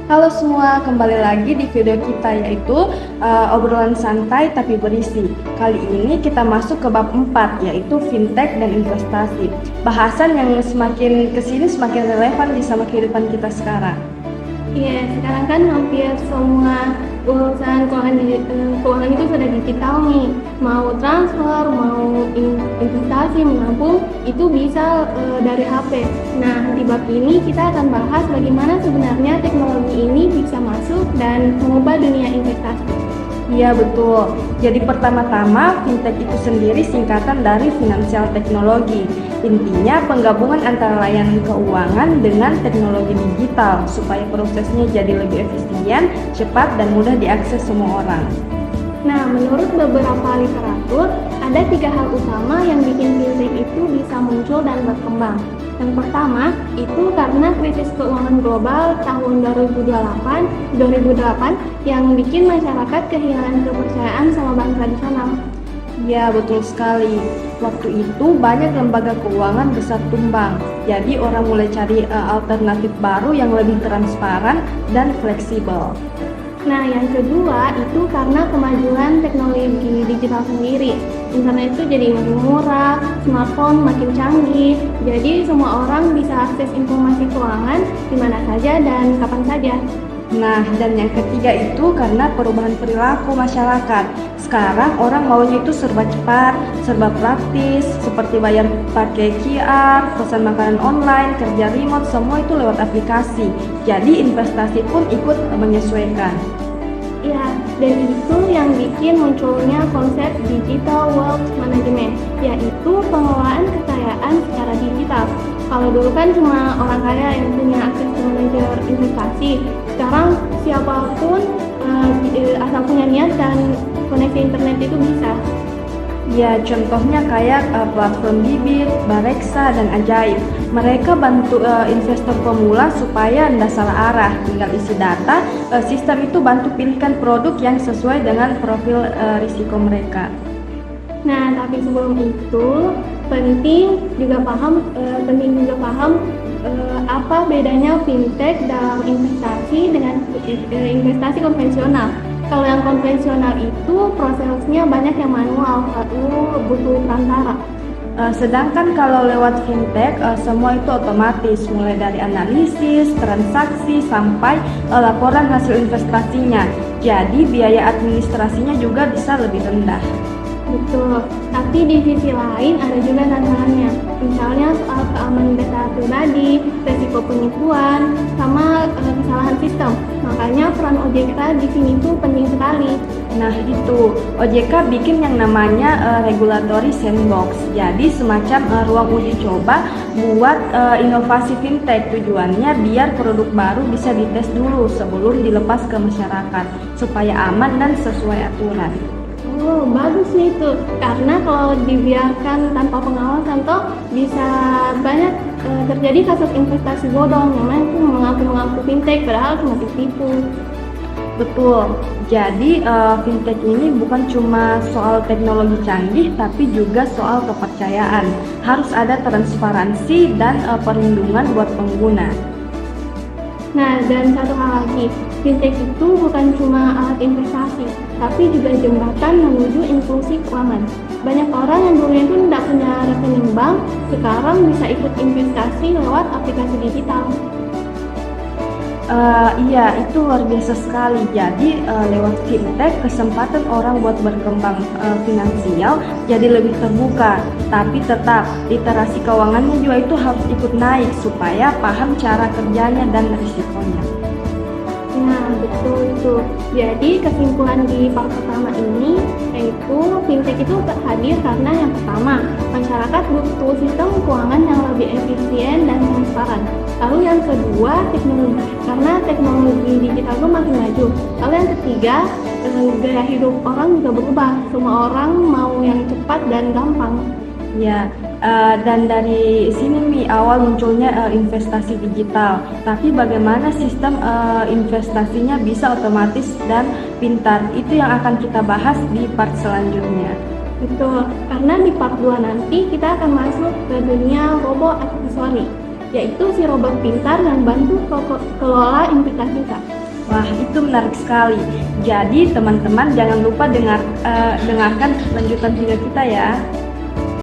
Halo semua, kembali lagi di video kita yaitu obrolan santai tapi berisi. Kali ini kita masuk ke bab 4 yaitu fintech dan investasi. Bahasan yang semakin kesini semakin relevan di sama kehidupan kita sekarang. Iya, sekarang kan hampir semua urusan keuangan itu sudah digital nih. Mau transfer, mau investasi, menabung, itu bisa dari HP. Nah, di bab ini kita akan bahas bagaimana sebenarnya teknologi ini bisa masuk dan mengubah dunia investasi. Iya betul. Jadi pertama-tama fintech itu sendiri singkatan dari financial technology. Intinya penggabungan antara layanan keuangan dengan teknologi digital supaya prosesnya jadi lebih efisien, cepat dan mudah diakses semua orang. Nah, menurut beberapa literatur, ada 3 hal utama yang bikin fintech itu bisa muncul dan berkembang. Yang pertama, itu karena krisis keuangan global tahun 2008 yang bikin masyarakat kehilangan kepercayaan sama bank tradisional. Ya, betul sekali. Waktu itu banyak lembaga keuangan besar tumbang. Jadi orang mulai cari alternatif baru yang lebih transparan dan fleksibel. Nah, yang kedua itu karena kemajuan teknologi digital sendiri. Internet itu jadi makin murah, smartphone makin canggih, jadi semua orang bisa akses informasi keuangan di mana saja dan kapan saja. Nah, dan yang ketiga itu karena perubahan perilaku masyarakat. Sekarang orang maunya itu serba cepat, serba praktis, seperti bayar pakai QR, pesan makanan online, kerja remote, semua itu lewat aplikasi. Jadi investasi pun ikut menyesuaikan. Ya, dan itu yang bikin munculnya konsep digital wealth management, yaitu pengelolaan kekayaan secara digital. Kalau dulu kan cuma orang kaya yang punya akses ke manajer investasi, sekarang siapapun asal punya niat dan koneksi internet itu bisa. Ya, contohnya kayak platform Bibit, Bareksa, dan Ajaib. Mereka bantu investor pemula supaya tidak salah arah, tinggal isi data, sistem itu bantu pilihkan produk yang sesuai dengan profil risiko mereka. Nah, tapi sebelum itu penting juga paham apa bedanya fintech dalam investasi dengan investasi konvensional. Kalau yang konvensional itu prosesnya banyak yang manual, lalu butuh perantara. Sedangkan kalau lewat fintech, semua itu otomatis, mulai dari analisis, transaksi, sampai laporan hasil investasinya. Jadi biaya administrasinya juga bisa lebih rendah. Betul, tapi di sisi lain ada juga tantangannya. Misalnya soal keamanan data pribadi, resiko penipuan, sama kesalahan sistem. Makanya peran OJK di sini tuh penting sekali. Nah itu, OJK bikin yang namanya regulatory sandbox. Jadi semacam ruang uji coba buat inovasi fintech. Tujuannya biar produk baru bisa dites dulu sebelum dilepas ke masyarakat supaya aman dan sesuai aturan. Oh, bagus nih itu. Karena kalau dibiarkan tanpa pengawasan toh bisa banyak terjadi kasus investasi bodong. Namanya itu mengaku-mengaku fintech padahal cuma tipu. Betul. Jadi fintech ini bukan cuma soal teknologi canggih tapi juga soal kepercayaan. Harus ada transparansi dan perlindungan buat pengguna. Nah, dan satu hal lagi, fintech itu bukan cuma alat investasi, tapi juga jembatan menuju inklusi keuangan. Banyak orang yang dulunya itu tidak punya rekening bank, sekarang bisa ikut investasi lewat aplikasi digital. Iya, itu luar biasa sekali. Jadi lewat fintech kesempatan orang buat berkembang finansial jadi lebih terbuka. Tapi tetap literasi keuangannya juga itu harus ikut naik supaya paham cara kerjanya dan risikonya. Nah, betul itu. Jadi kesimpulan di part pertama ini yaitu fintech itu hadir karena yang pertama, masyarakat butuh sistem keuangan yang lebih efisien dan transparan. Lalu yang kedua, teknologi. Karena teknologi digital itu makin maju. Lalu yang ketiga, gaya hidup orang juga berubah. Semua orang mau yang cepat dan gampang. Ya, dan dari sini nih awal munculnya investasi digital. Tapi bagaimana sistem investasinya bisa otomatis dan pintar? Itu yang akan kita bahas di part selanjutnya. Betul, karena di part 2 nanti kita akan masuk ke dunia robo aksesori. yaitu si robot pintar yang bantu kelola investasi kita. Wah, itu menarik sekali. Jadi teman-teman jangan lupa dengarkan lanjutan video kita ya.